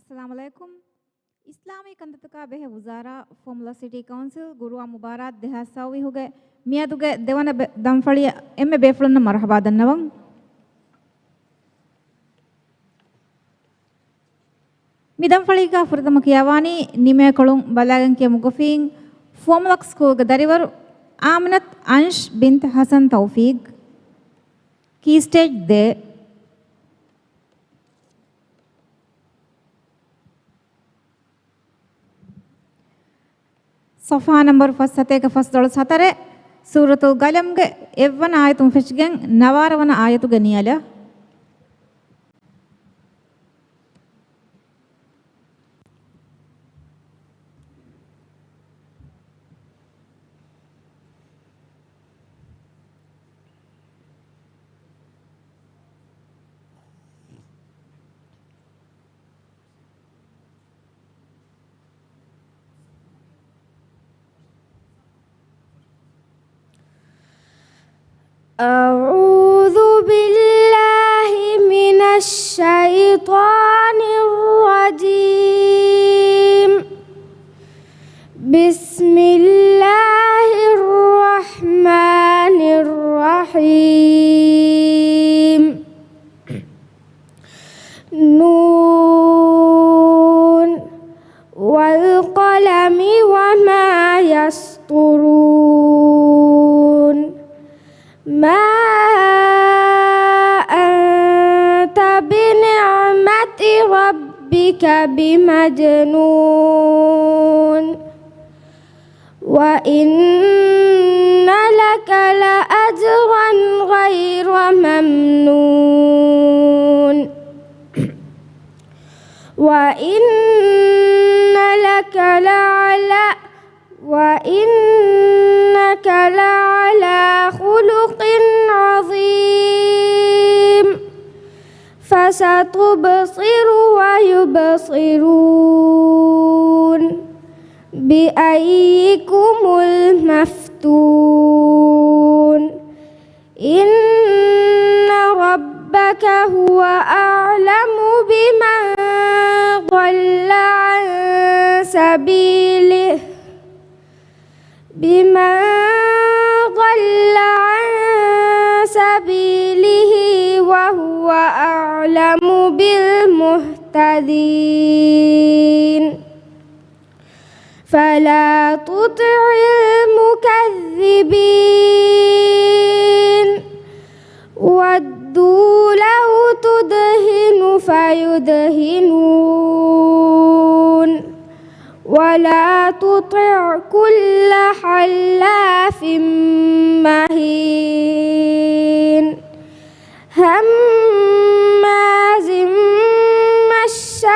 अस्सलामुअलैकुम। इस्लामी कंदतका बेह वज़ारा फॉर्मुला सिटी काउंसिल गुरुआ मुबारक देहा सावी हुगे मियादुगे देवन दमफड़ी एम्मे बेफलन मरहबा दन्नवं मिदमफड़ी का फुरदम कियावानी निमे कलुं बलागन के मुगफिंग फॉर्मुला स्कूल के दरिवर आमनत अंश बिन्त हसन तौफीक की स्टेज दे صفحة نمبر فستة فصل سطرة سورة القلم إفن آية فشجن نوار ون آية غنيالة أعوذ بالله من الشيطان الرجيم بسم الله الرحمن الرحيم نون والقلم وما يسطرون ما أنت بنعمة ربك بمجنون وإن لك لأجرا غير ممنون وإنك لعلى خلق عظيم فستبصر ويبصرون بأيكم المفتون إن ربك هو أعلم بمن ضل عن سبيله وهو أعلم بالمهتدين فلا تطع المكذبين ودوا لو تدهن فيدهنون ولا تطع كل حلاف مهين هماز مشاء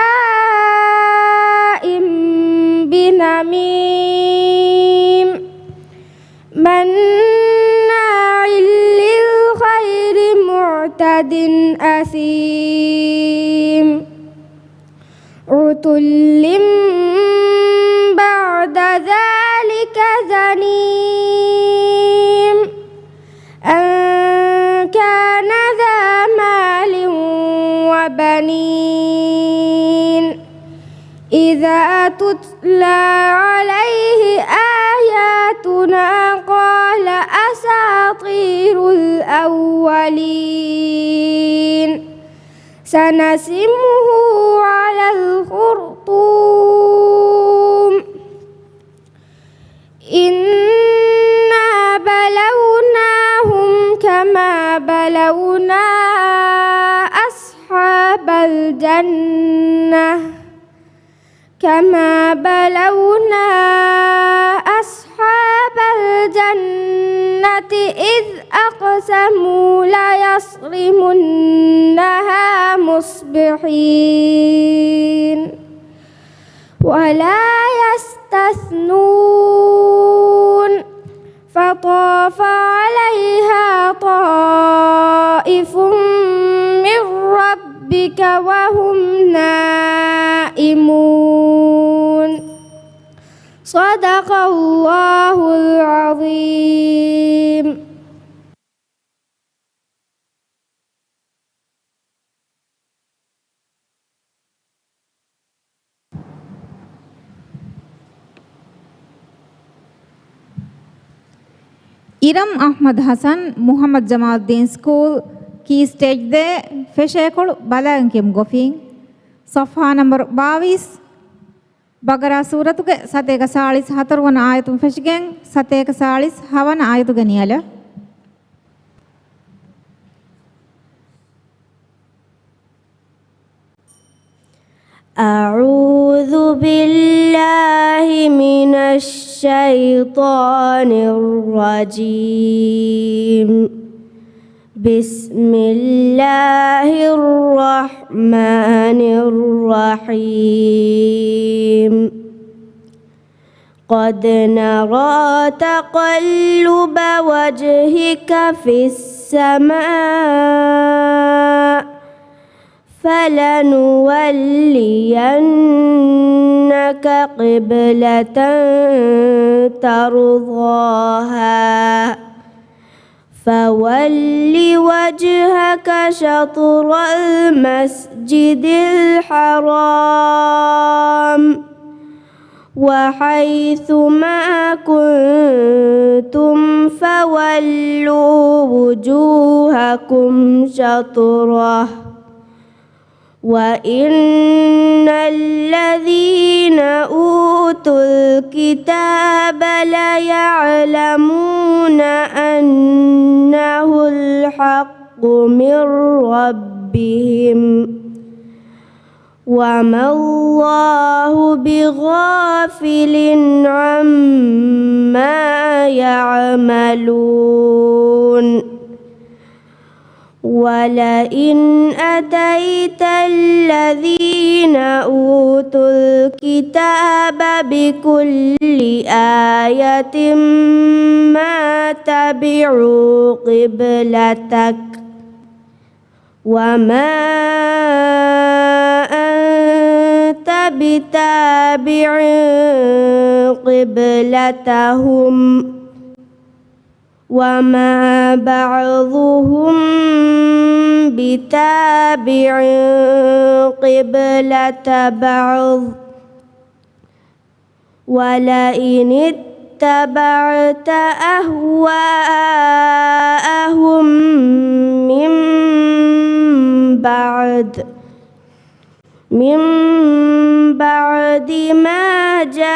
بنميم مناع للخير معتد أثيم عتل بعد ذلك زنيم أن كان ذا مال وبنين إذا تتلى عليه آياتنا قال أساطير الأولين سنسمه على الخرطوم إنا بلوناهم كما بلونا أصحاب الجنة إذ أقسموا ليصرمنها مصبحين ولا يستثنون فطاف عليها طائف من ربك وهم نائمون صدق الله العظيم. ඉරම් අහ්මද් හසන් මුහම්මද් ජමාල්දීන් ස්කූල් කී ස්ටේජ් දේ ෆෙෂේකොළු බලාගෙන කියමු ගොෆින් සෆහා නම්බර් 22 බගරා සූරතුගේ සතේක 44 වන ආයතුන් ෆෙෂගෙන් සතේක 46 වන ආයතු ගනියල أعوذ بالله من الشيطان الرجيم بسم الله الرحمن الرحيم قد نرى تقلب وجهك في السماء فلنولينك قبلة ترضاها فول وجهك شطر المسجد الحرام وحيث ما كنتم فولوا وجوهكم شطره وإن الذين أوتوا الكتاب ليعلمون أنه الحق من ربهم وما الله بغافل عما يعملون ولئن أتيت الذين أوتوا الكتاب بكل آية ما تبعوا قبلتك وما أنت بتابع قبلتهم وما بعضهم بتابع قبلة بعض ولئن اتبعت أهواءهم من بعد ما جاءك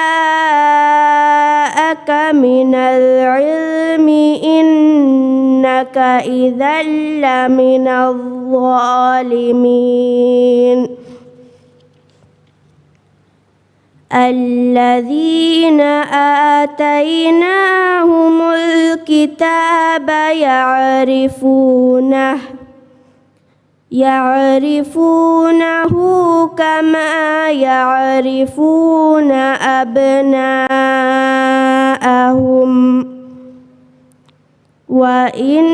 من العلم إنك إذا لمن الظالمين الذين آتيناهم الكتاب يعرفونه كما يعرفون أبناءهم وإن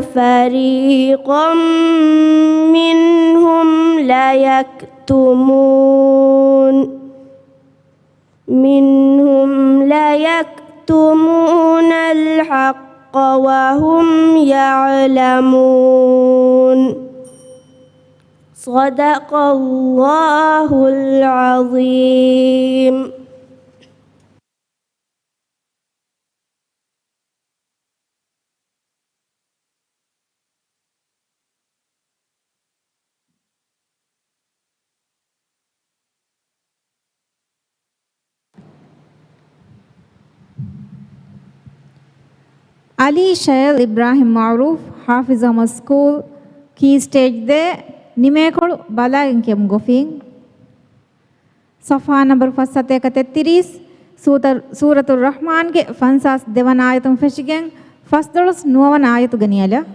فريقا منهم ليكتمون الحق وهم يعلمون صدق الله العظيم. Ali Shail Ibrahim Maruf Hafiz Ahmad School key stage de nimekolu balagen kem gofin Safa number 733 Suratul Rahman ge fansas devan ayatum feshigen fasdolos nuwan ayatu ganiyala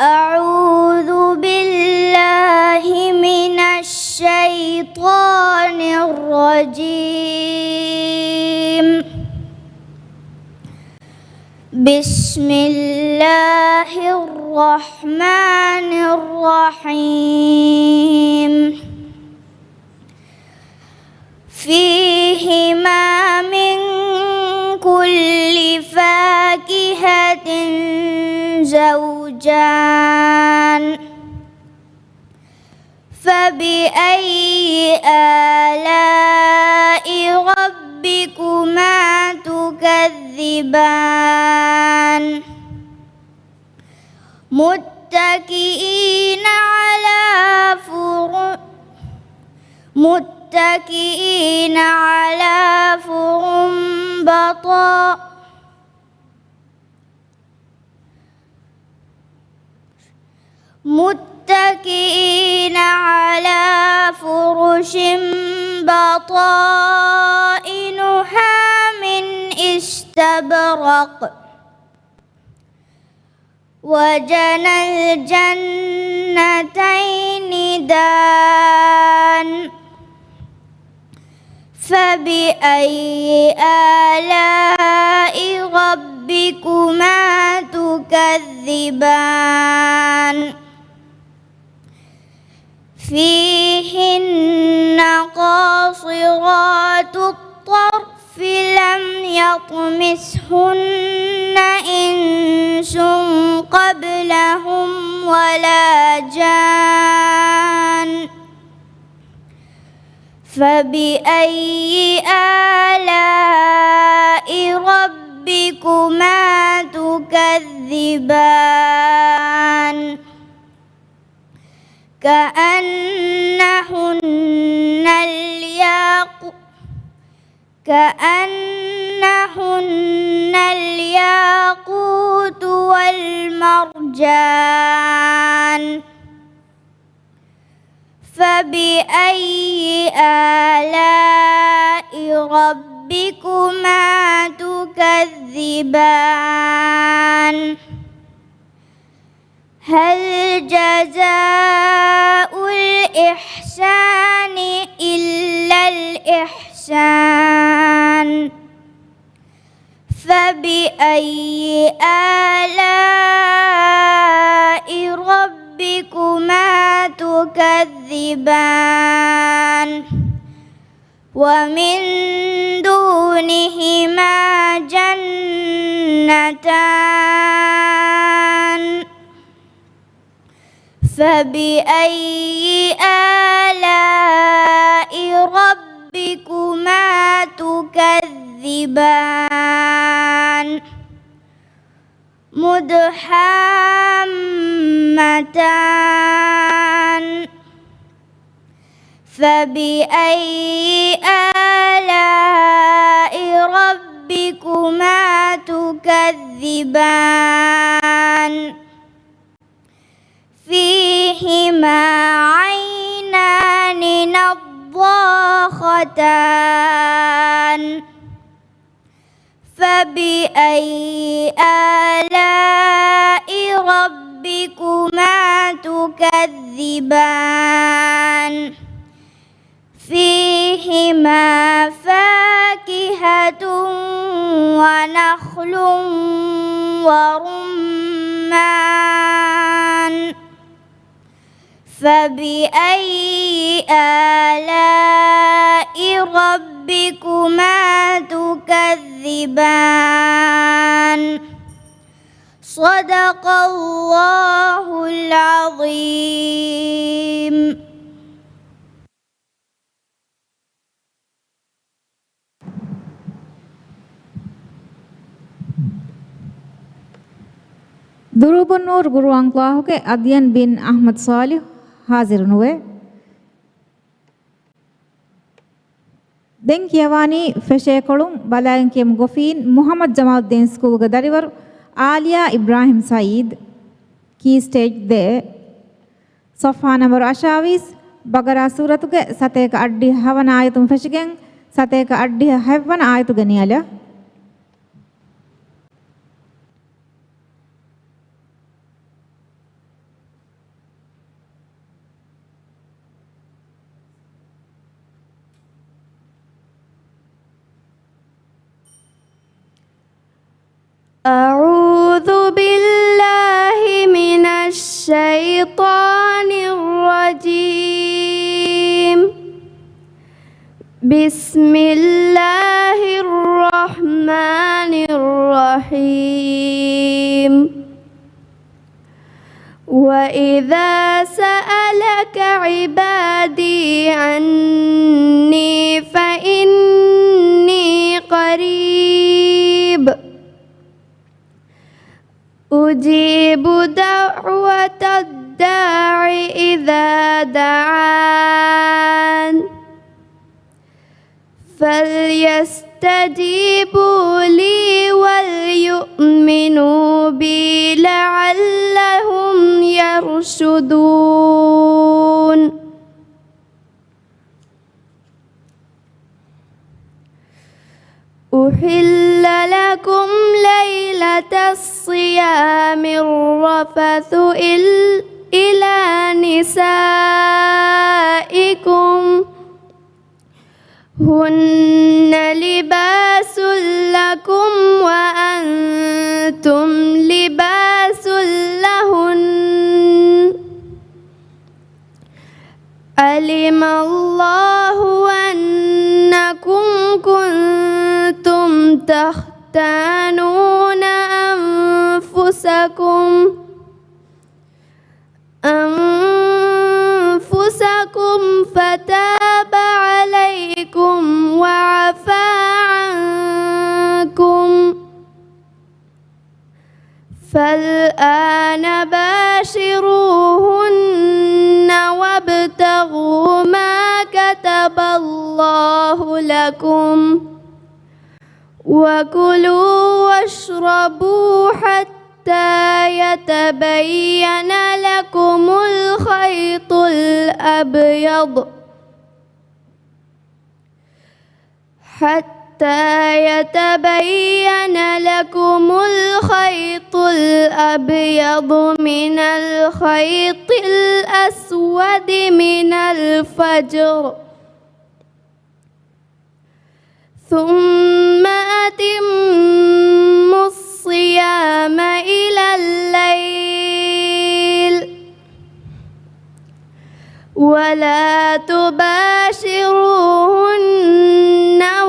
أعوذ بالله من الشيطان الرجيم بسم الله الرحمن الرحيم فيهما من كل فاكهة زوجان فبأي آلاء ربكما تكذبان متكئين على فرش بطائنها من استبرق وجنى الجنتين دان فبأي آلاء ربكما تكذبان فيهن قاصرات الطرف لم يطمثهن إنس قبلهم ولا جان فبأي آلاء ربكما تكذبان كأنهن الياقوت والمرجان فبأي آلاء ربكما تكذبان هل جزاء الإحسان إلا الإحسان فبأي آلاء ربكما تكذبان ومن دونهما جنتان فبأي آلاء ربكما تكذبان مدحمتان فبأي آلاء ربكما تكذبان فيهما عينان نضاختان فبأي آلاء ربكما تكذبان فيهما فاكهة ونخل ورمان فبأي آلاء ربكما تكذبان صدق الله العظيم. दुरुबुन्नूर गुरु अंकलाह के अदियन बिन अहमद सालिह हाजिर हुए दें कियवानी फेशेकड़ुं बलायन के मुगफीन मोहम्मद जमालुद्दीन स्कूल गदरिवर आलिया इब्राहिम सईद की स्टेज दे सफ़ा नंबर 28 बगरा सूरत के सते का अड्डी हवन आयतुम फेशगें सते का अड्डी हवन आयतु गनियाला أعوذ بالله من الشيطان الرجيم بسم الله الرحمن الرحيم وإذا سألك عبادي عني فإني قريب أجيب دعوة الداع إذا دعان فليستجيبوا لي وليؤمنوا بي لعلهم يرشدون. أحل لكم ليلة الصيام الرفث إلى نسائكم هن لباس لكم وأنتم لباس لهن علم الله أنكم كنتم تختانون أنفسكم فتاب عليكم وعفى عنكم فالآن باشروهن وابتغوا ما كتب الله لكم وكلوا واشربوا حتى يتبين لكم الخيط الأبيض من الخيط الأسود من الفجر ثم أتموا الصيام إلى الليل ولا تباشروهن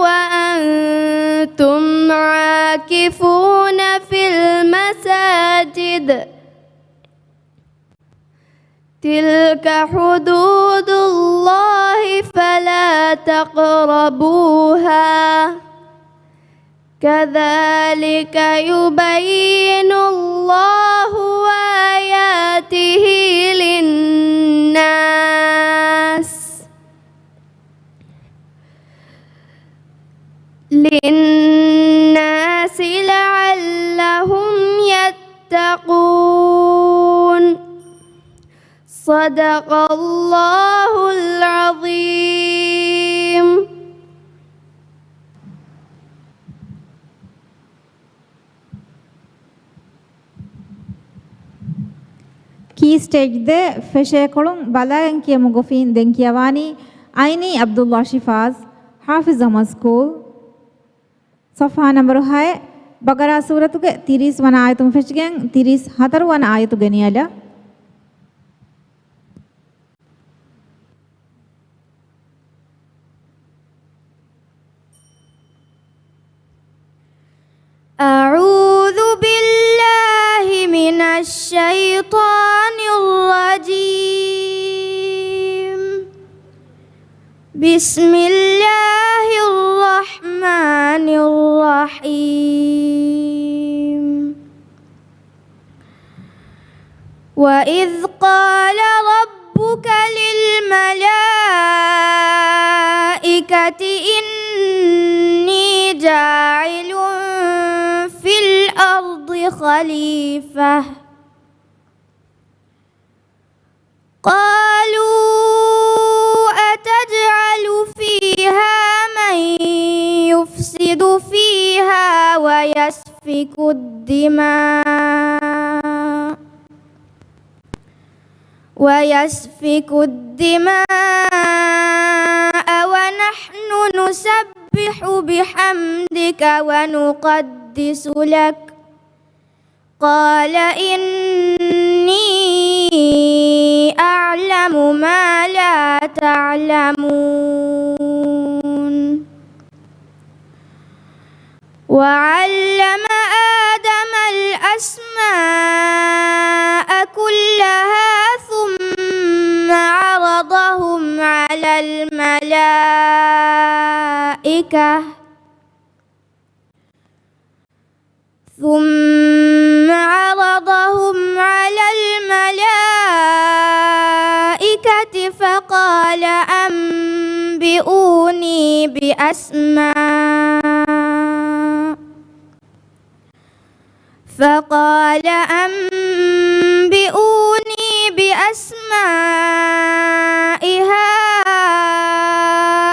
وأنتم عاكفون في المساجد تلك حدود الله فلا تقربوها كذلك يبين الله آياته للناس لعلهم يتقون. صدق الله العظيم. Key stage de feshekolun balagan kiya mugofin den kiyawani Aini Abdullah Shifaz Hafiz Ahmad School Safa number 6 Bagara suratuge 30 wana ayatum feshgen 34 wana ayatu geniyala أعوذ بالله من الشيطان الرجيم. بسم الله الرحمن الرحيم. وإذ قال ربك للملائكة إني جاعل في الأرض خليفة قالوا أتجعل فيها من يفسد فيها ويسفك الدماء ونحن نسبح بحمدك ونقدس لك قال إني أعلم ما لا تعلمون. وعلم آدم الأسماء كلها ثم عرض الملائكة ثم عرضهم على الملائكة فقال أنبئوني بأسماء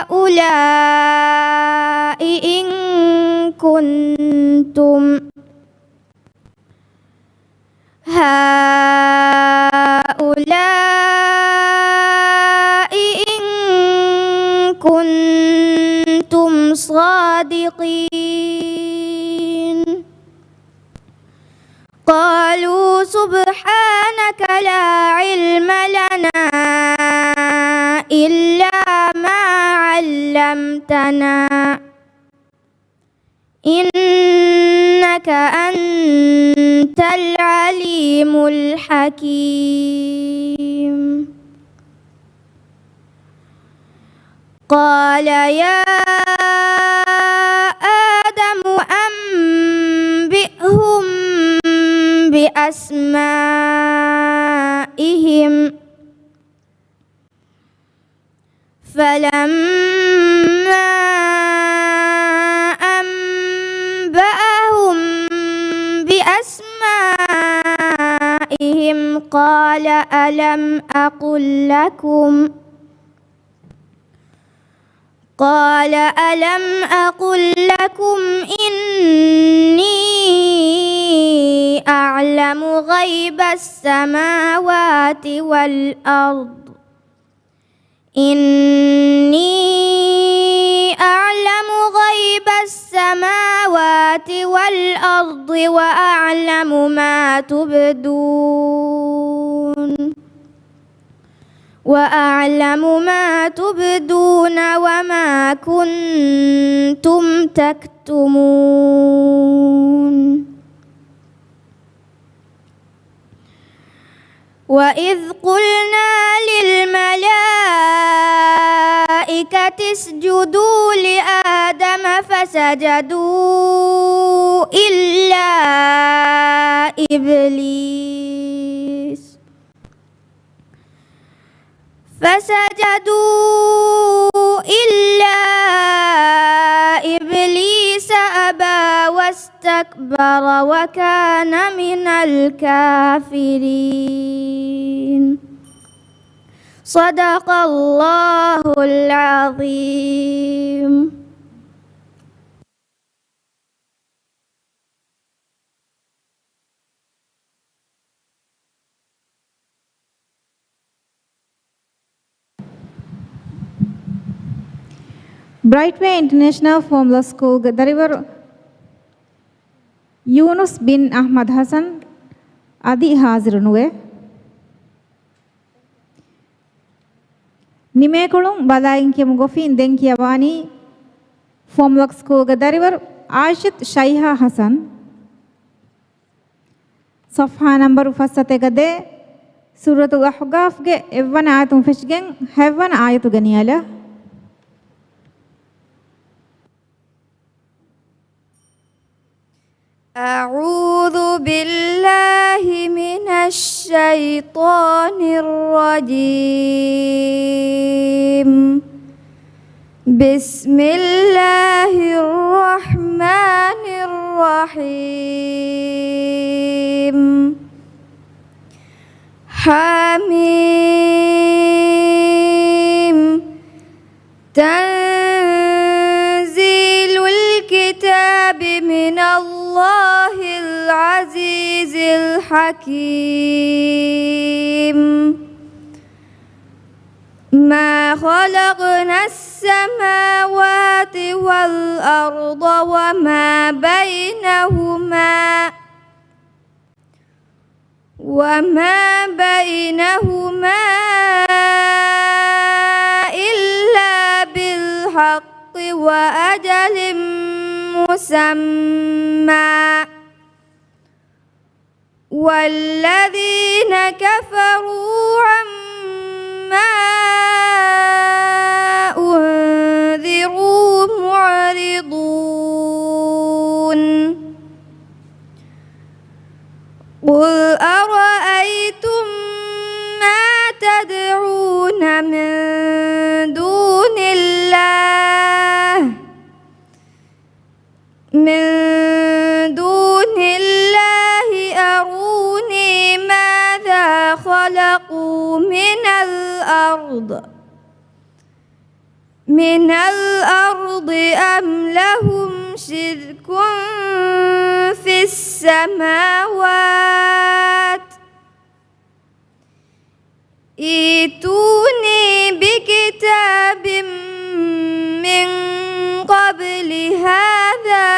هؤلاء إن كنتم صادقين. قالوا سبحانك لا علم لنا إلا ما علمتنا إنك أنت العليم الحكيم. قال يا آدم أنبئهم بأسمائهم فلما أنبأهم بأسمائهم قال ألم أقل لكم إني أعلم غيب السماوات والأرض وأعلم ما تبدون وما كنتم تكتمون. وإذ قلنا للملائكة اسجدوا لآدم فسجدوا إلا إبليس أبى واستكبر وكان من الكافرين. صدق الله العظيم. Brightway International Formula School Gadarivar Yunus bin Ahmad Hassan Adi Hazirunwe Nimekulum Balain Kemugofin Denkiavani Formula School Gadarivar Ashit Shaiha Hassan Safha number Fasategade Suratul Ahqaf ge Evan Ayatum Fishgen Heaven Ayatu Ganiala أعوذ بالله من الشيطان الرجيم. بسم الله الرحمن الرحيم. حميم تنزيل الكتاب من الله العزيز الحكيم. ما خلقنا السماوات والأرض وما بينهما إلا بالحق وأجل مسمى والذين كفروا عما من الأرض أم لهم شرك في السماوات ائتوني بكتاب من قبل هذا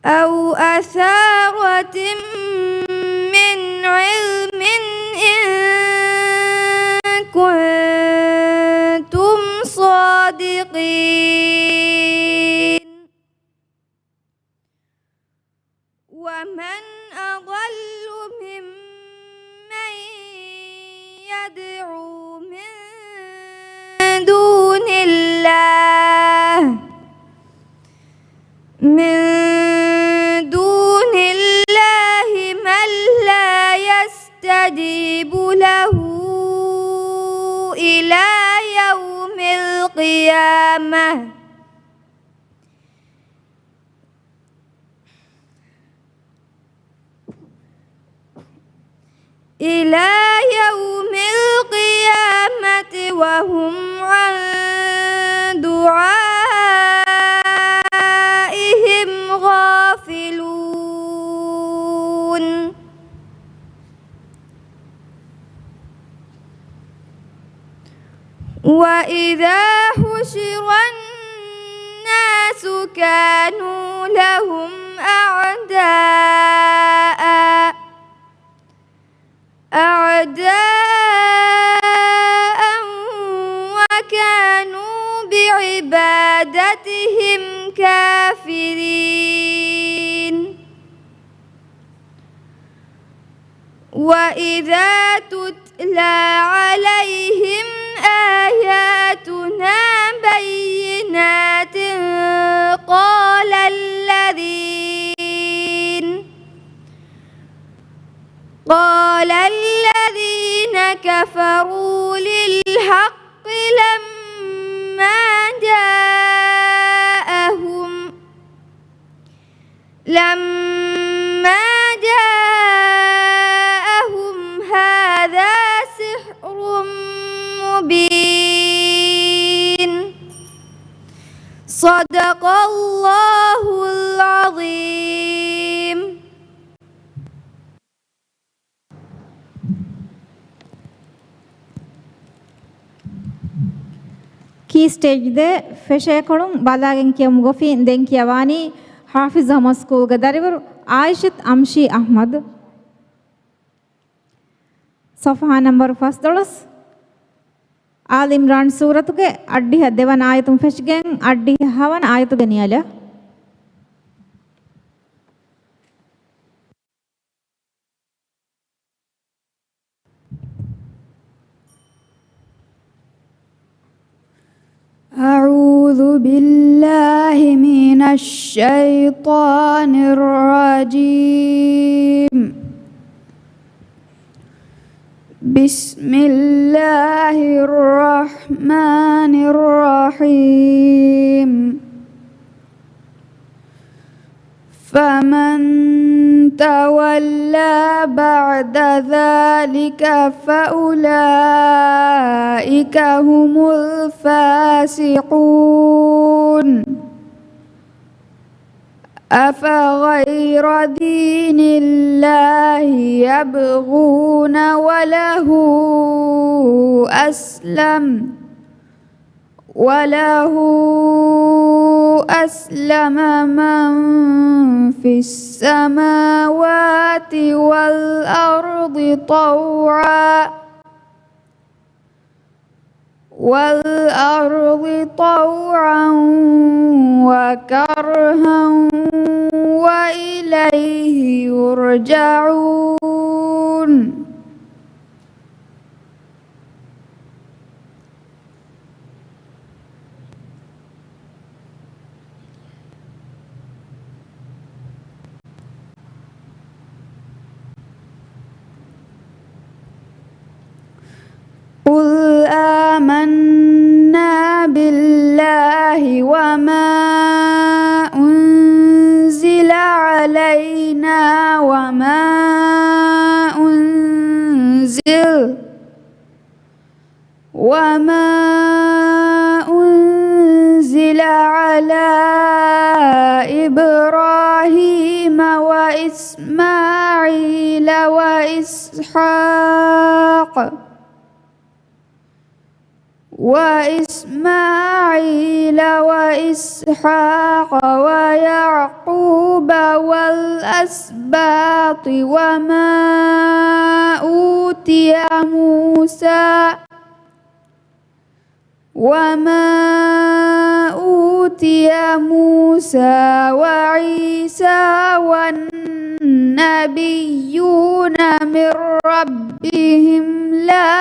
أو أثارة من علم إن كنتم صادقين ومن أضل ممن يدعو من دون الله من لا يستجيب له إلى يوم القيامة وهم عن دعائهم غافلون وإذا حشر الناس كانوا لهم أعداء وكانوا بعبادتهم كافرين وإذا تتلى عليهم آياتنا بينات قال الذين كفروا للحق لما جاءهم هذا سحر مبين صدق الله العظيم. ಕೀ ಸ್ಟೇಜ್ದೆ ಫೆಶೇಕೊಳುಂ ಬಾಲಾಗೆನ್ ಕಿಯಮು ಗೊಫಿನ್ ದೆನ್ ಕಿಯವಾನಿ ಹಾಫಿಜ್ ಅಹಮದ್ ಸ್ಕೂಲ್ಗ ದರಿವರು ಆಯಿಷತ್ ಅಮ್ಶಿ ಅಹ್ಮದ್ ಸಫಹಾ ನಂಬರ್ 1 ಆಲ್ ಇಮ್ರಾನ್ ಸೂರತುಗೆ ಅಡ್ಡಿಹ ದೆವನ ಆಯತುಂ ಫೆಶ್ಗೆನ್ ಅಡ್ಡಿಹ ಹವನ ಆಯತುಗೆ ನಿಯಲ أعوذ بالله من الشيطان الرجيم. بسم الله الرحمن الرحيم. فمن تولى بعد ذلك فأولئك هم الفاسقون. أفغير دين الله يبغون وله أسلم من في السماوات والأرض طوعا وكرها وإليه يرجعون. قل آمنا بالله وما أنزل علينا وما وما أنزل على إبراهيم وإسماعيل وإسحاق ويعقوب والأسباط وما أوتي موسى وعيسى والنبيون من ربهم لا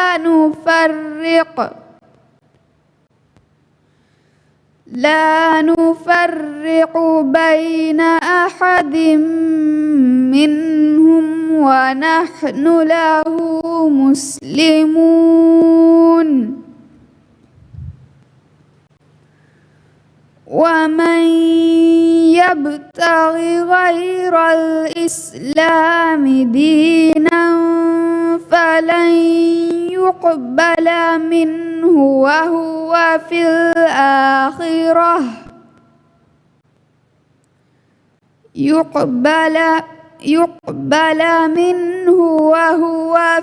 نفرق بين أحد منهم ونحن له مسلمون ومن يبتغ غير الإسلام دينا فلن يقبل منه وهو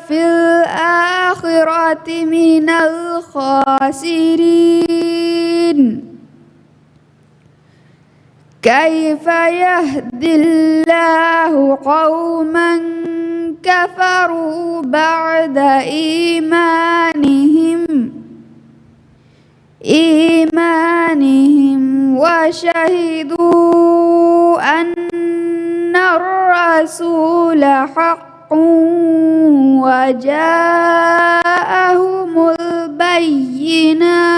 في الآخرة من الخاسرين. كيف يهدي الله قوما كفروا بعد إيمانهم وشهدوا أن الرسول حق وجاءهم البينات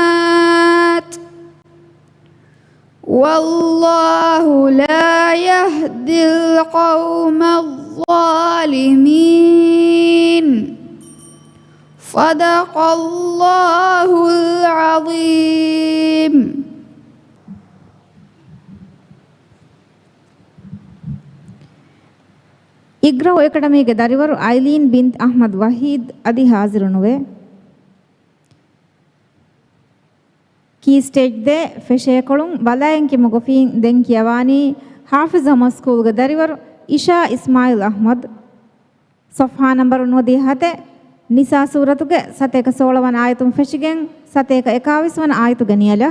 والله لا يهدي القوم الظالمين. صدق الله العظيم. ಇಗ್ರೌ ಅಕಾಡೆಮಿಗೆ ದರಿವರು ಐಲೀನ್ ಬಿಂತ್ ಅಹ್ಮದ್ ವಹೀದ್ ಅದಿ ಹಾಜಿರುನುವೆ ಕೀ ಸ್ಟೇಜ್ ದೆ ಫೆಶೇಕೊಳುಂ ಬಲಾಯಂಕಿ ಮುಗಫೀನ್ ದೆನ್ ಕಿಯವಾನಿ ಹಾಫಿಜ್ ಅಹಮದ್ ಸ್ಕೂಲ್ಗೆ ದರಿವರು ಇಶಾ ಇಸ್ಮಾಯಿಲ್ ಅಹ್ಮದ್ ಸಫಾ ನಂಬರ್ 97 ನಿಸಾ ಸೂರತುಗೆ ಸತೇಕ 16 ವನ ಆಯತುಂ ಫೆಶಿಗೆನ್ ಸತೇಕ 21 ವನ ಆಯತು ಗನಿಯಲ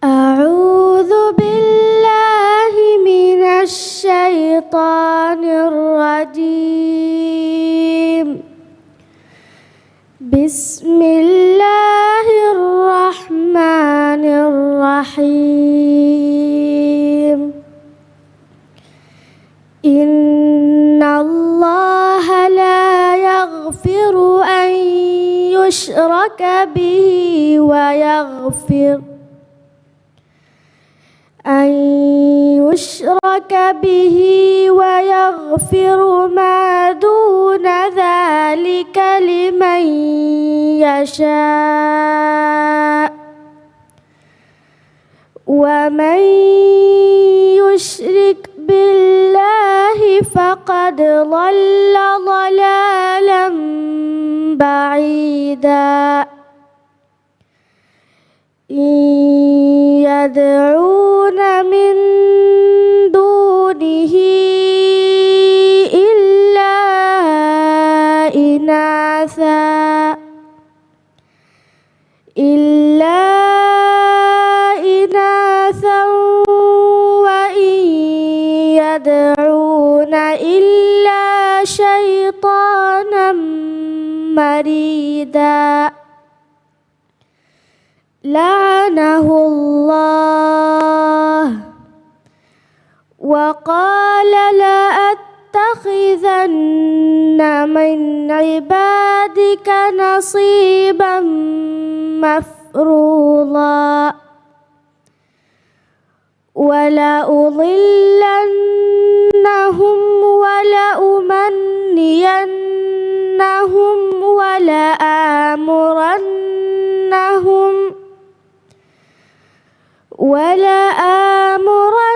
أعوذ بالله من الشيطان الرجيم. بسم الله الرحمن الرحيم. إن الله لا يغفر أن يشرك به ويغفر ما دون ذلك لمن يشاء ومن يشرك بالله فقد ضل ضلالا بعيدا. إن يدعون من دونه إلا إناثا وإن يدعون إلا شيطانا مريدا. لعنه الله وقال لأتخذن من عبادك نصيبا مفروضا ولأضلنهم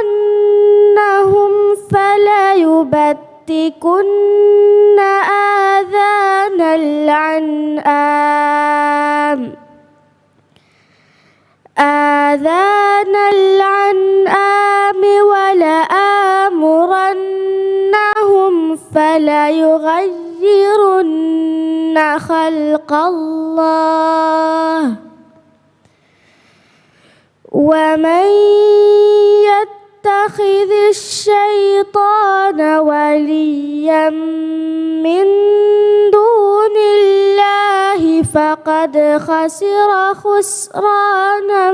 ولآمرنهم فليبتكن آذان العنعام ولآمرنهم فليغيرن خلق الله ومن يتخذ الشيطان وليا من دون الله فقد خسر خسرانا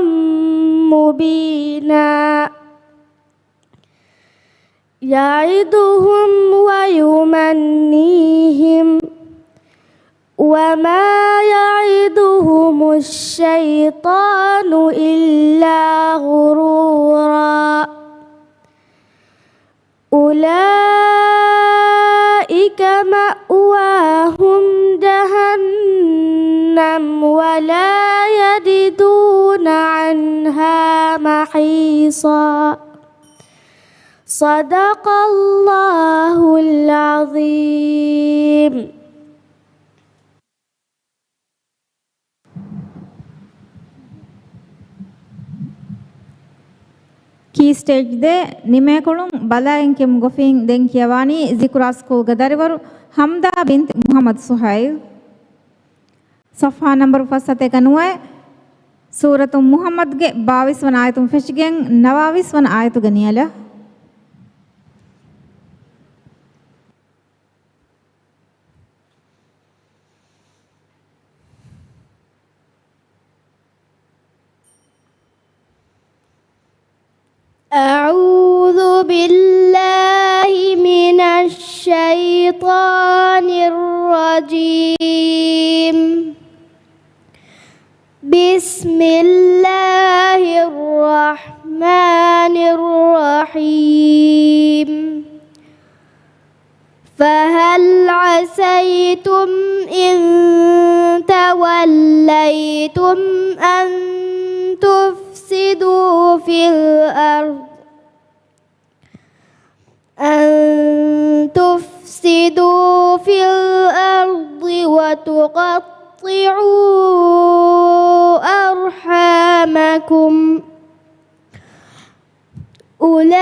مبينا يعدهم ويمنيهم وما يعدهم الشيطان إلا غرورا أولئك مأواهم جهنم ولا يجدون عنها محيصا صدق الله العظيم. ಕೀ ಸ್ಟೇಜ್ ದೆ ನಿಮೇಕೊಳುಂ ಬಲಾಯಂ ಕೆಮ್ ಗೊಫಿಂ ದೆನ್ ಕಿಯವಾನಿ ಜಿಕ್ರಾ ಸ್ಕೂಲ್ ಗದರಿವರು ಹಮ್ದಾ ಬಿಂತ್ ಮುಹಮ್ಮದ್ ಸುಹೈಲ್ ಸಫಾ ನಂಬರ್ ಫಸತೆ ಕನುವೆ ಸೂರತು ಮುಹಮ್ಮದ್ ಗೆ 22 ವನ ಆಯತು ಫೆಶ್ಗೆನ್ 29 ವನ ಆಯತು ಗನಿಯಲ أعوذ بالله من الشيطان الرجيم بسم الله الرحمن الرحيم فهل عسيتم إن توليتم أن تفسدوا في الأرض وتقطعوا أرحامكم أولئك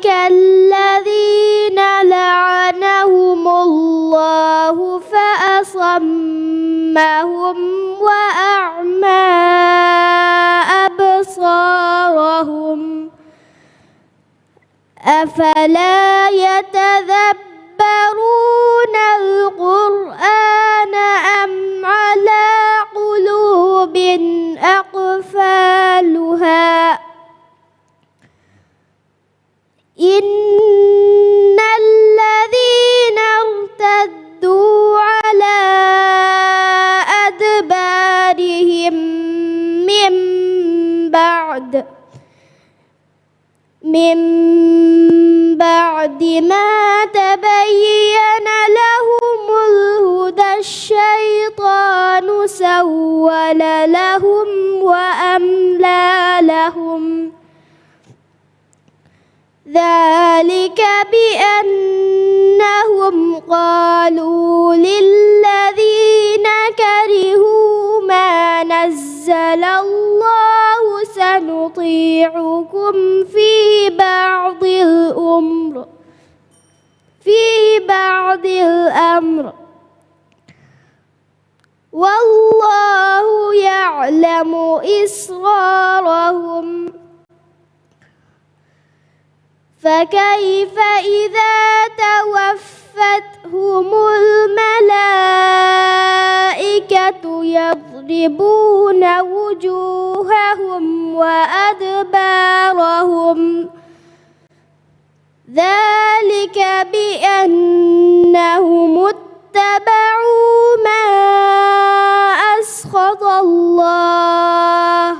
الذين لعنهم الله فأصمهم وأعمى أبصارهم أفلا يتدبرون القرآن أم على قلوب أقفالها إن الذين ارتدوا على أدبارهم من بعد ما تبين لهم الهدى الشيطان سول لهم وأملى لهم ذلك بأنهم قالوا للذين كرهوا ما نزل الله سنطيعكم في بعض الأمر والله يعلم إسرارهم فكيف إذا توفتهم الملائكة يضربون وجوههم وأدبارهم ذلك بأنهم اتبعوا ما أسخط الله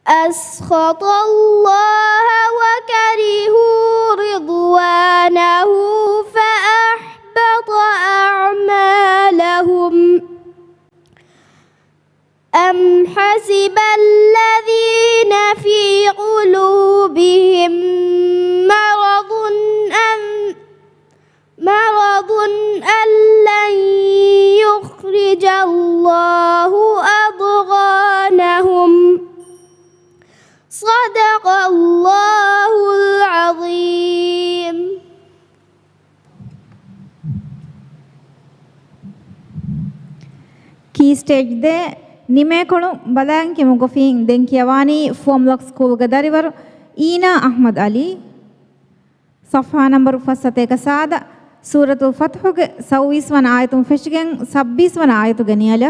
أسخط الله وكرهوا رضوانه فأحبط أعمالهم أم حسب الذين في قلوبهم مرض أن لن يخرج الله أضغانهم صدق الله العظيم. Key stage de ನಿಮೇಕೊಳು ಬಲಾಂಕಿ ಮುಗುಫಿಂಗ್ ದೆಂಕಿಯವಾನಿ ಫೋಮ್ಲಾಕ್ ಸ್ಕೂಲ್ ಗದರಿವರು ಈನಾ ಅಹ್ಮದ್ ಅಲಿ ಸಫಾ ನಂಬರ್ ಫಸ್ಸತೆ ಕಸಾದ ಸೂರತು ಫತ್ಹುಗೆ 26 ವನ ಆಯತು ಫೆಶ್ಗೆನ್ 26 ವನ ಆಯತು ಗನಿಯಲ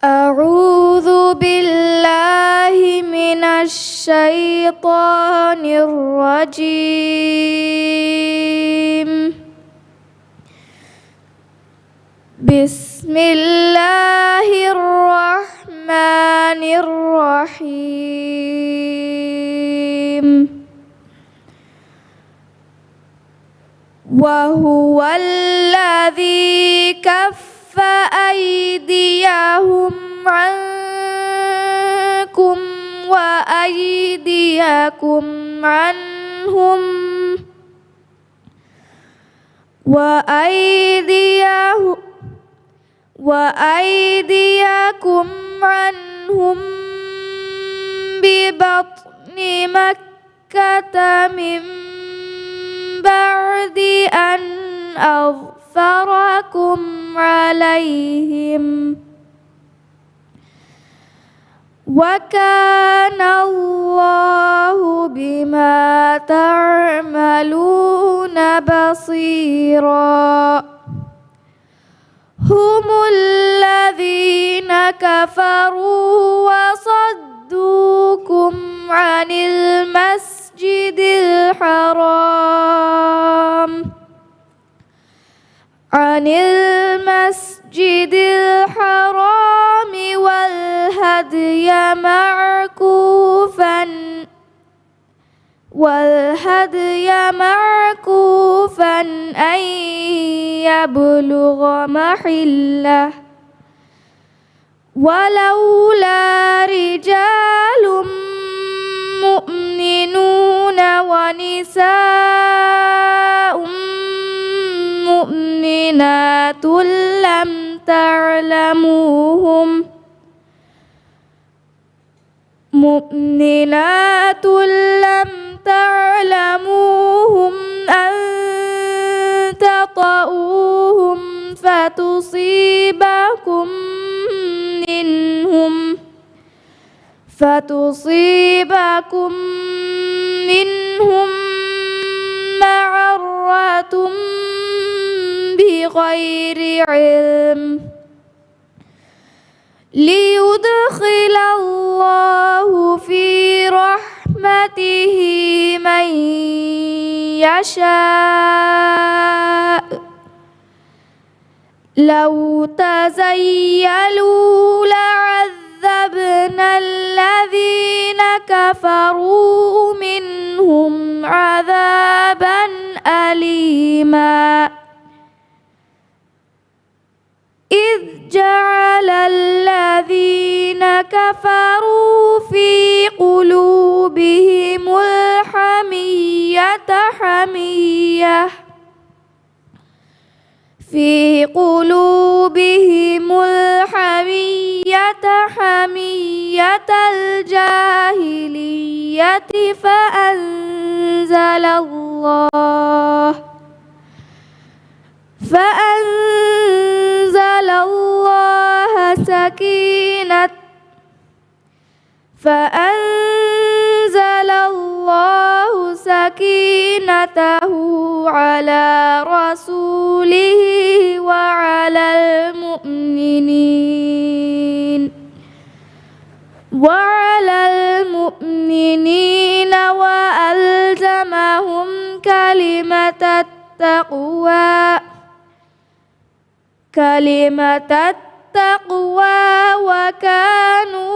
أعوذ بالله من الشيطان الرجيم. بسم الله الرحمن الرحيم. وهو الذي كف أيديهم عنكم وأيديكم عنهم وأيديكم عنهم ببطن مكة من بعد أن أظفركم عليهم وكان الله بما تعملون بصيرا. هم الذين كفروا وصدوكم عن المسجد الحرام والهدي معكوفا أن يبلغ محله ولولا رجال مؤمنون ونساء مؤمنات لم تعلموهم أن تطؤوهم فتصيبكم منهم معرة بغير علم ليدخل الله في رحمته من يشاء لو تزيلوا لعذبنا الذين كفروا منهم عذابا أليما إذ جعل الذين كفروا في قلوبهم الحمية حمية الجاهلية فأنزل الله سكينته على رسوله وعلى المؤمنين التقوى وكانوا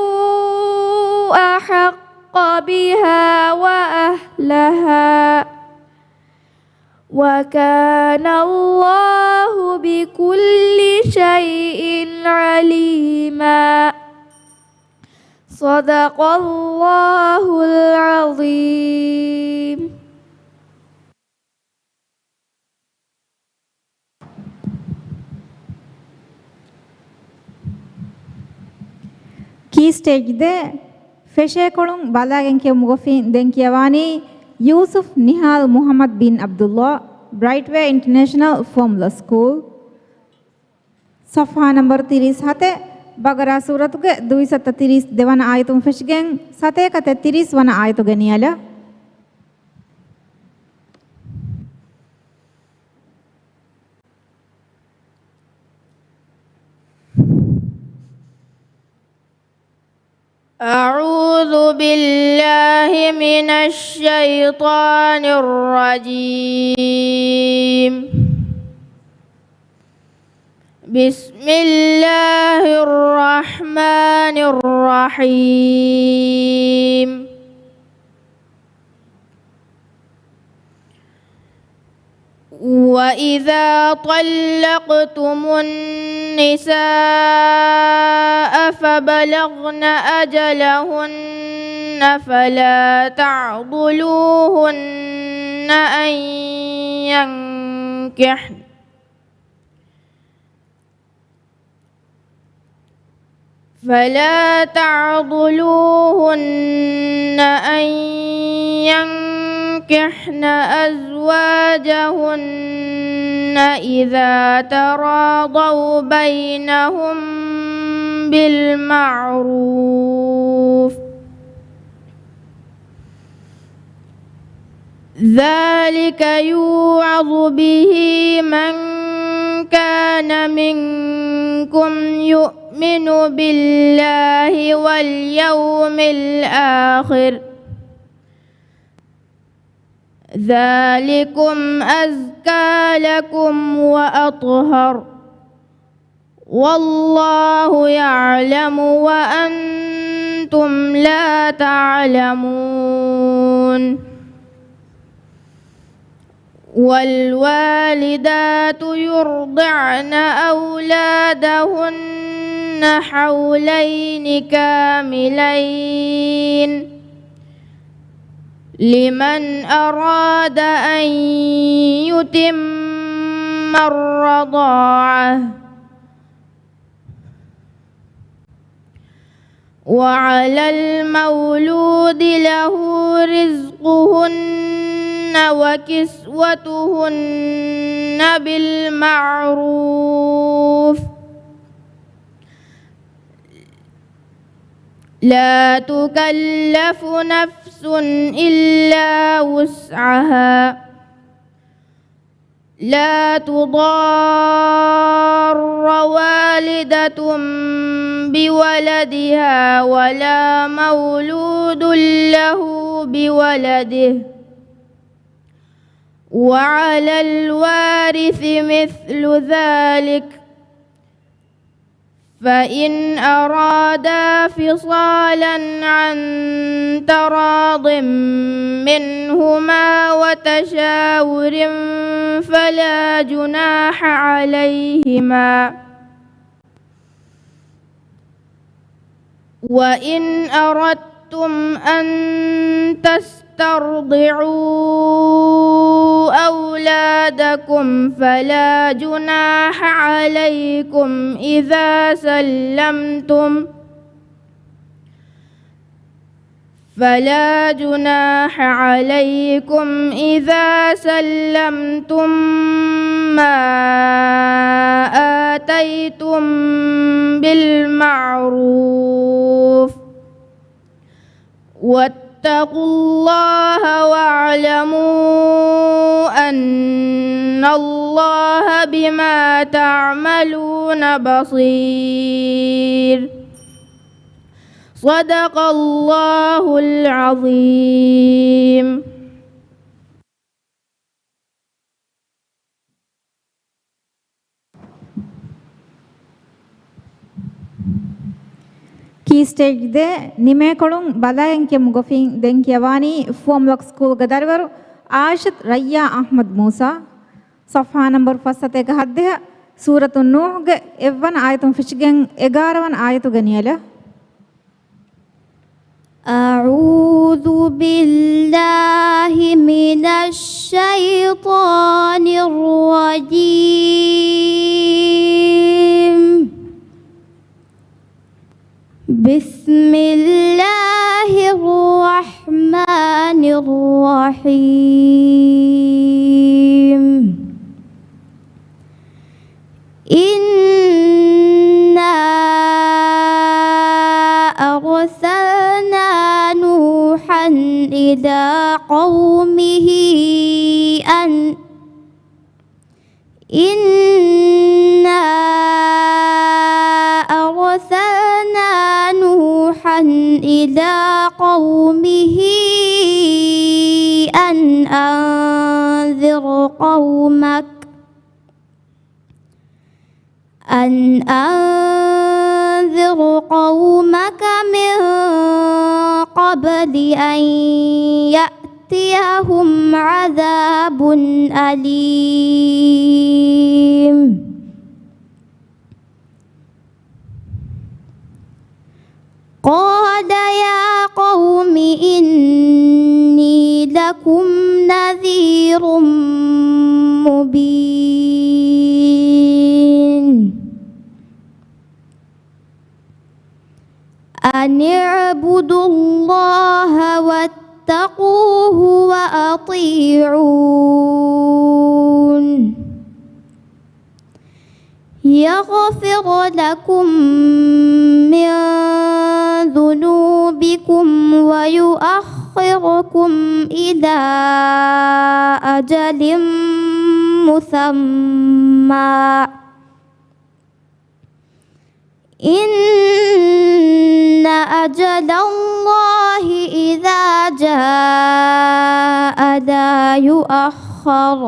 أحق بها وأهلها وكان الله بكل شيء عليما. صدق الله العظيم. key stage de feshekolun balagen ke mugofin den kiyawani Yusuf Nihal Muhammad bin Abdullah Brightway International Formula School Safha number 37 Bagara suratuge 232 වන ආයතුම් ෆෙෂ්ගෙන් 730 වන ආයතු ගෙනියලා أعوذ بالله من الشيطان الرجيم. بسم الله الرحمن الرحيم. وإذا طلقتم النساء فبلغن أجلهن فلا تعضلوهن أن ينكحن أزواجهن إذا تراضوا بينهم بالمعروف ذلك يوعظ به من كان منكم يؤمن بالله واليوم الآخر ذلكم أزكى لكم وأطهر والله يعلم وأنتم لا تعلمون. والوالدات يرضعن أولادهن حولين كاملين لمن أراد أن يتم الرضاعة وعلى المولود له رزقهن وكسوتهن بالمعروف لا تكلف نفس إلا وسعها لا تضار والدة بولدها ولا مولود له بولده وعلى الوارث مثل ذلك فإن أرادا فصالا عن تراض منهما وتشاور فلا جناح عليهما وإن أردتم أن تسترضعوا أولادكم فلا جناح عليكم إذا سلمتم ما آتيتم بالمعروف واتقوا الله واعلموا أن الله بما تعملون بصير. صدق الله العظيم. ಕೀ ಸ್ಟೇಜ್ ದೆ ನಿಮೇಕೊಳುಂ ಬಲಾಯಂಕೆ ಮುಗಫಿನ್ ದೆಂಕಿಯವಾನಿ ಫೋಮ್ಲಕ್ ಸ್ಕೂಲ್ ಗದರ್ವರು ಆಶತ್ ರಯ್ಯಾ ಅಹ್ಮದ್ ಮೂಸಾ ಸಫಾ ನಂಬರ್ ಫಸತೆಗ ಹದ್ದೆಹ ಸೂರತು ನೂಹ್ಗೆ ಎವ್ವನ್ ಆಯತುಂ ಫಿಶ್ಗೆನ್ 11ವನ್ ಆಯತು ಗನಿಯಲ أعوذ بالله من الشيطان الرجيم بسم الله الرحمن الرحيم إنا أرسلنا نوحا إلى قومه إنا أرسلنا نوحا إلى قومه أن أنذر قومك من قبل أن يأتيهم عذاب أليم قال يا قوم إني لكم نذير مبين أن اعبدوا الله واتقوه وأطيعون يغفر لكم من ذنوبكم ويؤخركم إلى أجل مسمى إن أجل الله إذا جاء لا يؤخر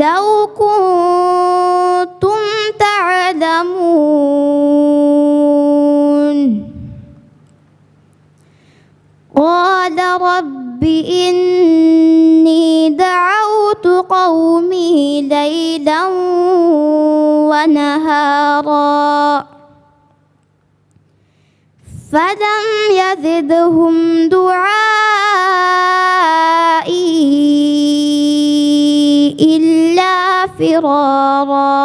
لو كنتم تعلمون قال رب إني دعوت قومي ليلا ونهارا فلم يزدهم دعائي إلا فرارا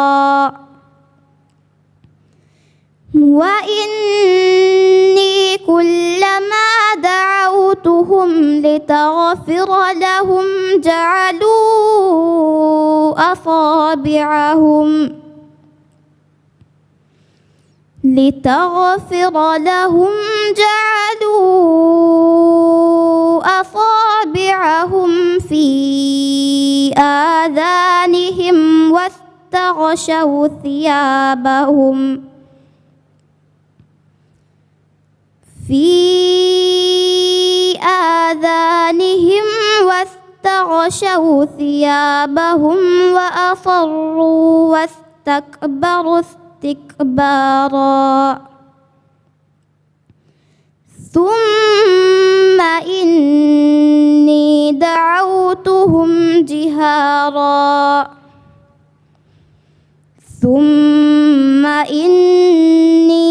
وإني كلما دعوتهم لتغفر لهم جعلوا أصابعهم في آذانهم واستغشوا ثيابهم وأصروا واستكبروا استكبارا ثم إني دعوتهم جهارا ثم إني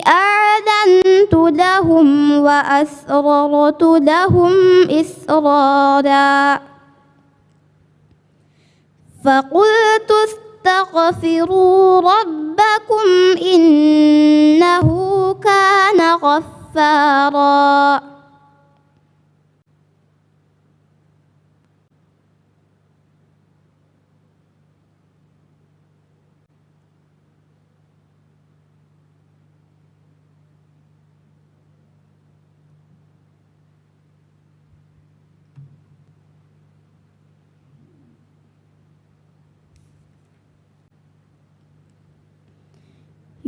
أعلنت لهم وأسررت لهم إسرارا فقلت استغفروا ربكم إنه كان غفارا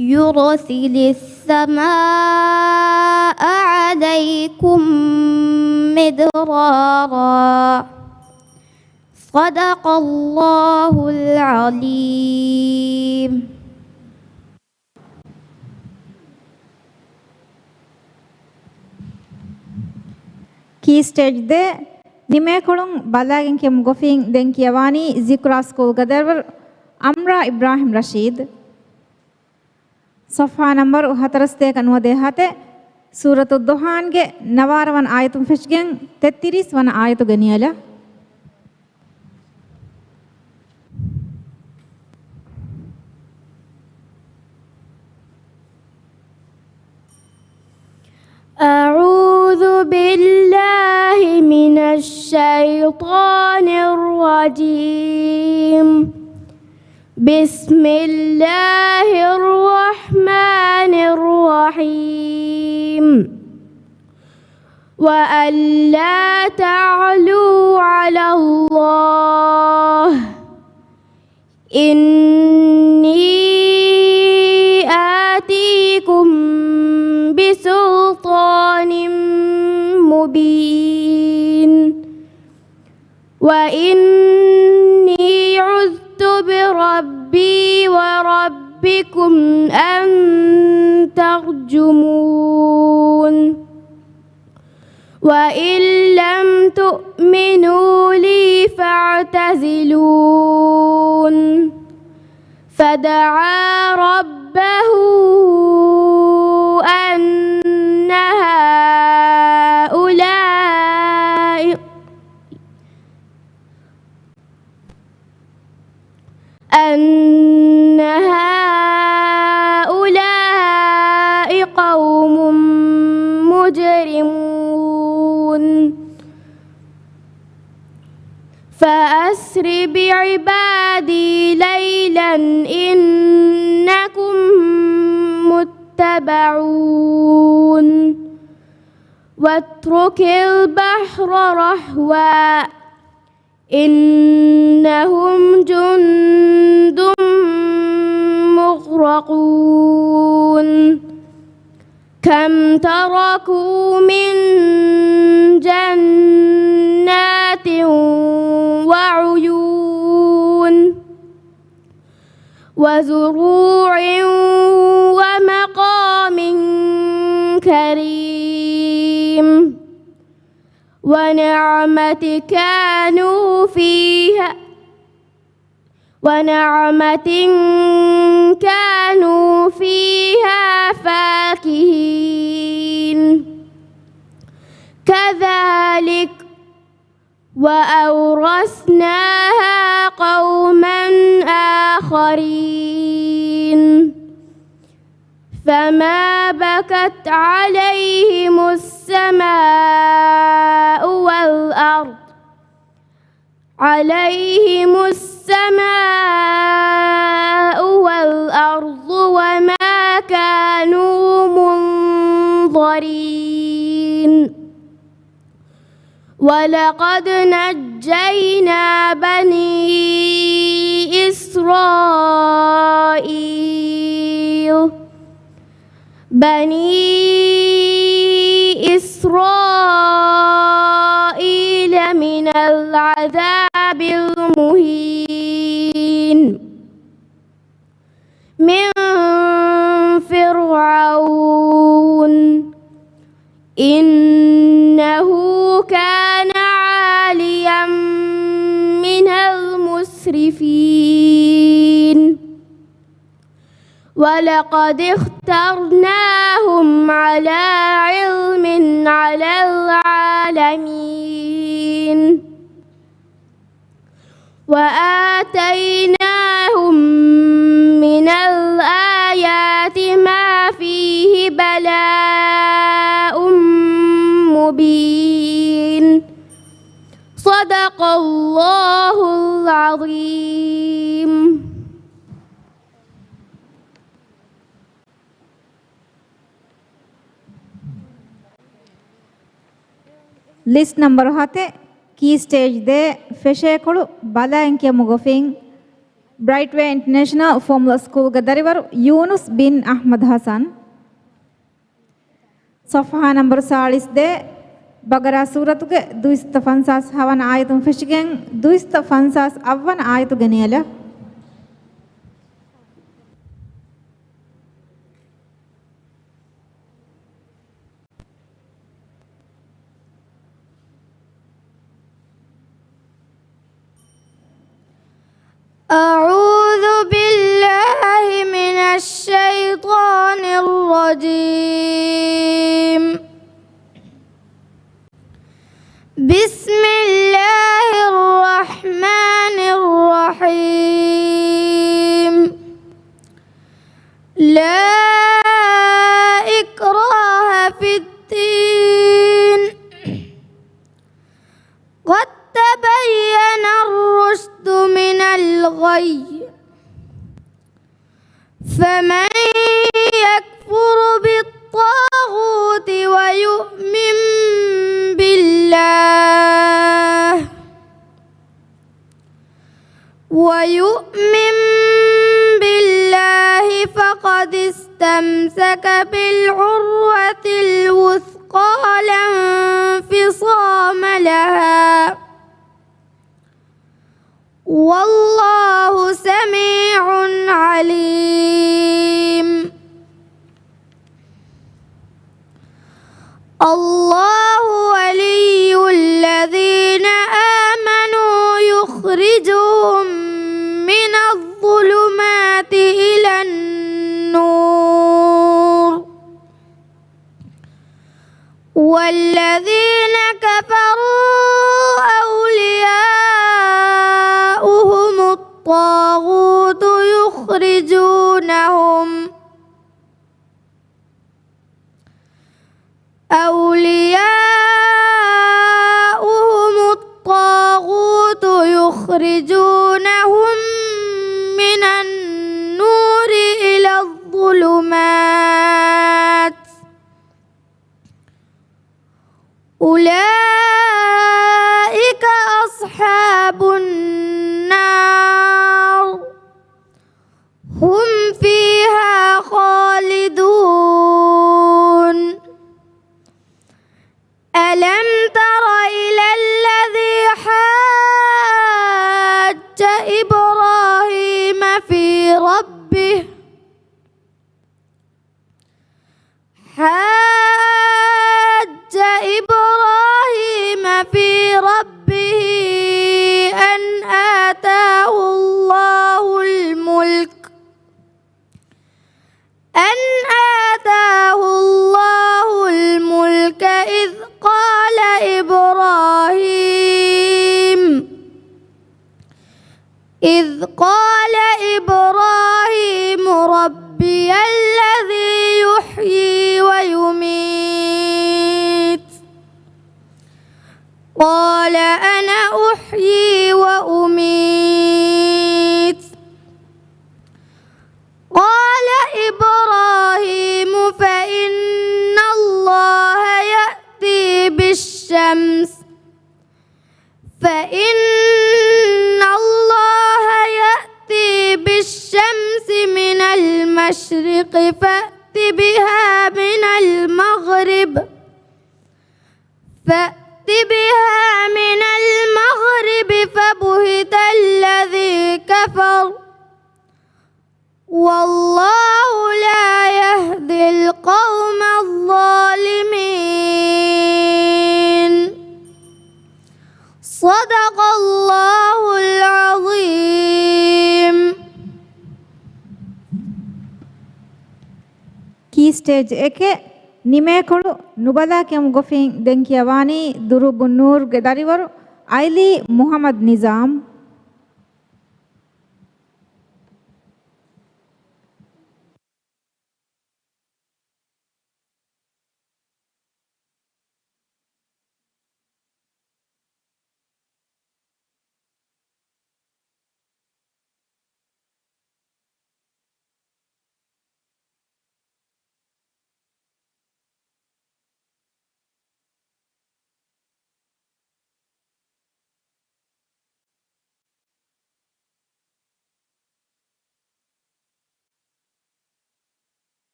يرسل السماء عليكم مدرارا صدق الله العليم. key stage de nimekolun balagen kem gofin den kiyawani zikra school gadarwar Amra Ibrahim Rashid Safha number 41 anuwade hate Suratu Duhan ge nawarawan ayatun fishgen 33 wan ayatu ganiyala أعوذ بالله من الشيطان الرجيم بسم الله الرحمن الرحيم وأن لا تعلوا على الله إني آتيكم بسلطان مبين وإني عذت بربي وربكم أن ترجمون وإن لم تؤمنوا لي فاعتزلون فدعا ربه أن هؤلاء قوم مجرمون فأسر بعبادي ليلا إنكم متبعون واترك البحر رهوا إنهم جند مغرقون كم تركوا من جنات وعيون وزروع ومقام كريم ونعمة كانوا فيها فاكهين كذلك وأورثناها قوما آخرين فما بكت عليهم السماء والأرض وما كانوا منظرين ولقد نجينا بني إسرائيل من العذاب المهين من فرعون إنه كان عاليا من المسرفين ولقد اخترناهم على علم على العالمين وآتيناهم من الآيات ما فيه بلاء مبين صدق الله العظيم. List number hate key stage de feshekolu bala enke mugofin Brightway International Formula School gadarivaru Yunus bin Ahmad Hassan Safha number 40 de Bagara suratuge 250 hawan ayatun feshigen 250 avvan ayatu ganiyala أعوذ بالله من الشيطان الرجيم. بسم الله الرحمن الرحيم. لا إكراه في الدين قد تبين الرشد من الغي فمن يكفر بالطاغوت ويؤمن بالله فقد استمسك بالعروة الوثقى لا انفصام لها والله سميع عليم. الله ولي الذين آمنوا يخرجهم من الظلمات إلى النور والذين كفروا أولياؤهم الطاغوت يخرجونهم من النور إلى الظلمات أولئك أصحاب النار هم فيها خالدون. ألم تر إلى الذي حاج إبراهيم في ربه أن آتاه الله الملك إذ قال إبراهيم ربي الذي يحيي ويميت قال أنا أحيي وأميت قال إبراهيم فإن الله يأتي بالشمس من المشرق فأت بها من المغرب فبهت الذي كفر والله لا يهدي القوم الظالمين. صدق الله العظيم. Key stage ಏಕೆ ನಿಮೇಕೊಳು ನುಬಲಾ ಕೆಂ ಗೊಫಿಂಗ್ ದೆಂಕಿಯವಾನಿ ದುರುಬುನ್ನೂರ್ಗೆ ದರಿವರು ಐಲಿ ಮುಹಮ್ಮದ್ ನಿಜಾಮ್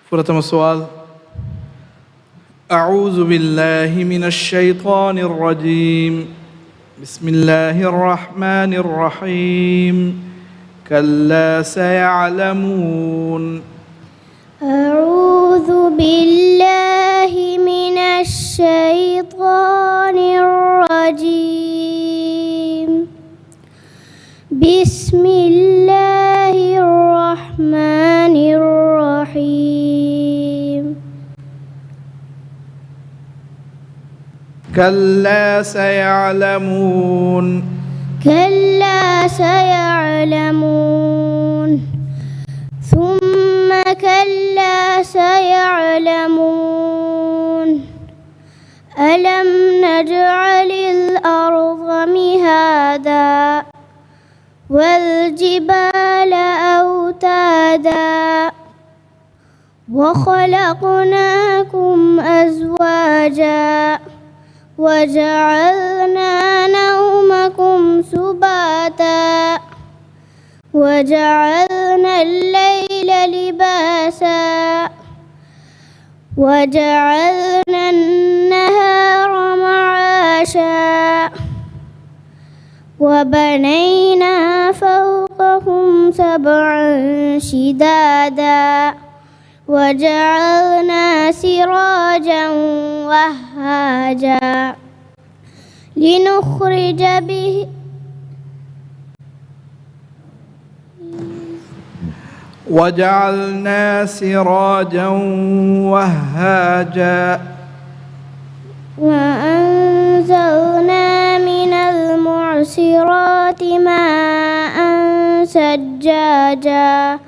प्रथम सवाल أعوذ بالله من الشيطان الرجيم بسم الله الرحمن الرحيم كلا سيعلمون أعوذ بالله من الشيطان الرجيم بسم الله الرحمن الرحيم كلا سيعلمون كلا سيعلمون ثم كلا سيعلمون ألم نجعل الأرض مهادا والجبال أوتادا وخلقناكم أزواجا وجعلنا نومكم سباتا وجعلنا الليل لباسا وجعلنا النهار معاشا وبنينا فوقهم سبعا شدادا وجعلنا سراجا وهاجا لنخرج به وجعلنا سراجا وهاجا وأنزلنا من المعصرات ماء سجاجا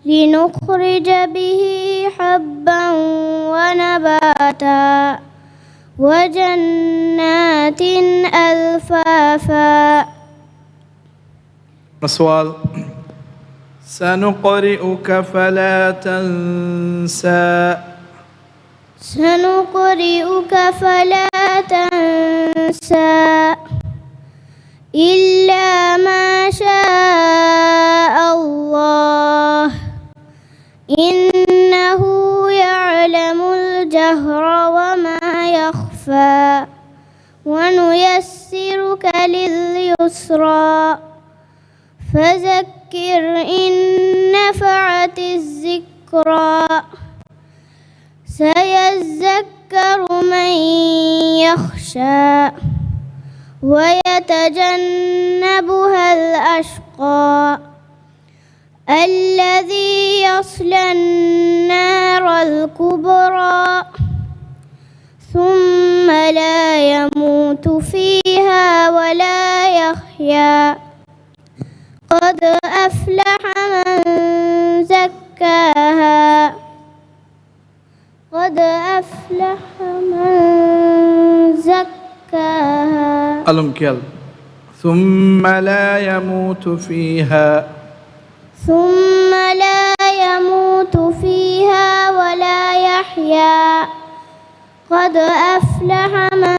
لنخرج به حبا ونباتا وجنات ألفافا. السؤال سنقرئك فلا تنسى سنقرئك فلا تنسى إلا ما شاء الله إنه يعلم الجهر وما يخفى ونيسرك لليسرى فذكر إن نفعت الذكرى سيذكر من يخشى ويتجنبها الأشقى الذي يصلى النار الكبرى ثم لا يموت فيها ولا يحيا قد أفلح من زكاها قد أفلح من زكاها. الأمكيال ثم لا يموت فيها ثم لا يموت فيها ولا يحيا قد أفلح من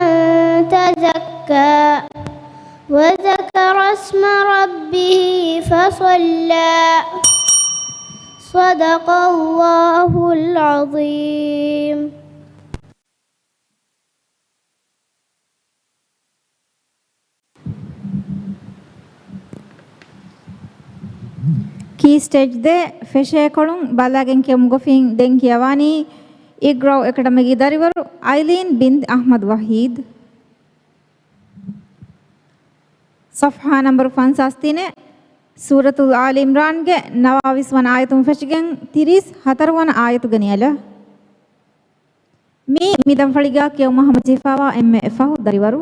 تزكى وذكر اسم ربه فصلى صدق الله العظيم. Key stage de feshe kolum balagen ke mugofin den kiyawani igraw academic darivaru Eileen bint Ahmad Wahid Safha number 53 Suratul Al Imran ge 29 wan ayatum feshigen 34 wan ayatu ganiyala mi midam faliga ke Muhammad Jifawa emme fahu darivaru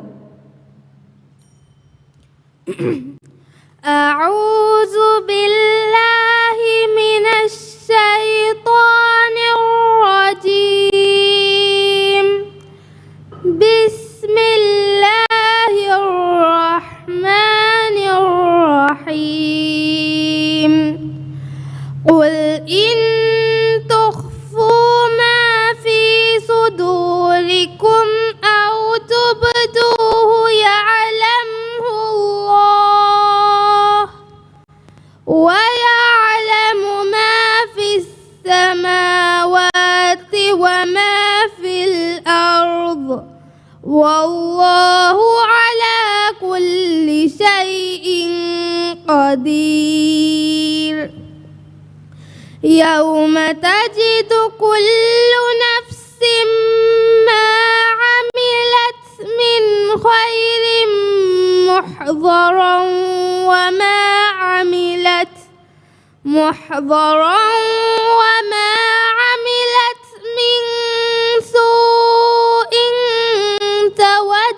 أعوذ بالله من الشيطان الرجيم بسم الله الرحمن الرحيم قل إن تخفوا ما في صدوركم أو تبدوه يعلمه الله ويعلم ما في السماوات يوم تجد كل نفس ما عملت من خير محضرا وما عملت من سوء تود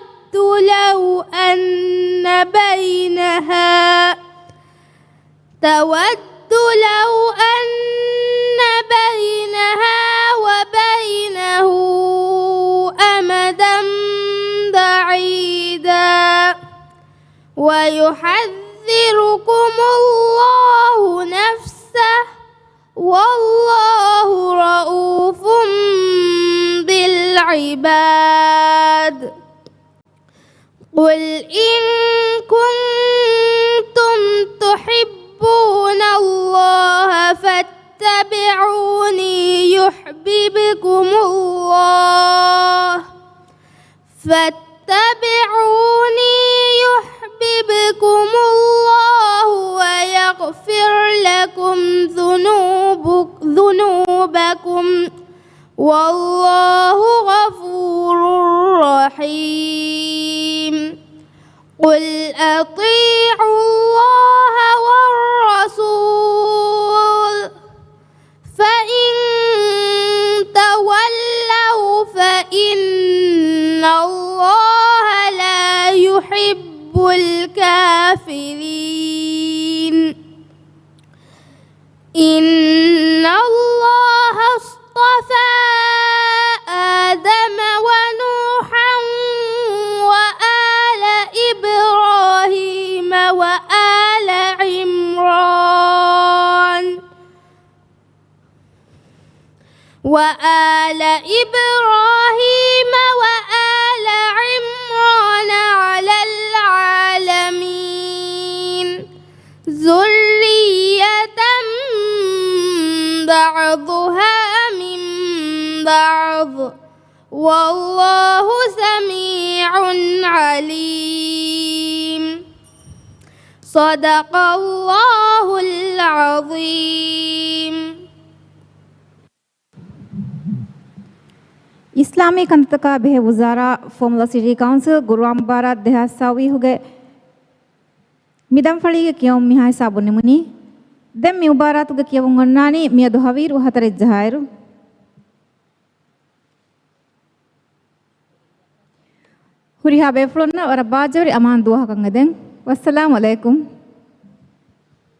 لو أن بينها وبينه أمدا بعيدا ويحذركم الله نفسه والله رؤوف بالعباد قل إن كنتم تحبون الله فاتبعوني يحببكم الله ويغفر لكم ذنوبكم والله غفور رحيم قل أطيعوا الله والرسول فإن تولوا فإن الله لا يحب الكافرين إن الله اصطفى آدم ونوحا وآل إبراهيم وآل عمران على العالمين ذرية بعضها من بعض والله سميع عليم صدق الله العظيم इस्लामी कंतका बेह वज़ारा formula city council गुरुआम बारात देहा सावी हुगे मिदम फड़ी के क्यों मिहाय साबुन मुनी देम मी उबारात हुगे क्यों गन्नानी मिया दुहावीर व हतरे जहायरु हुरिहा बेफ्लोन्ना और बाजोरी अमान दुआ कंगदें वस्सलाम अलैकुम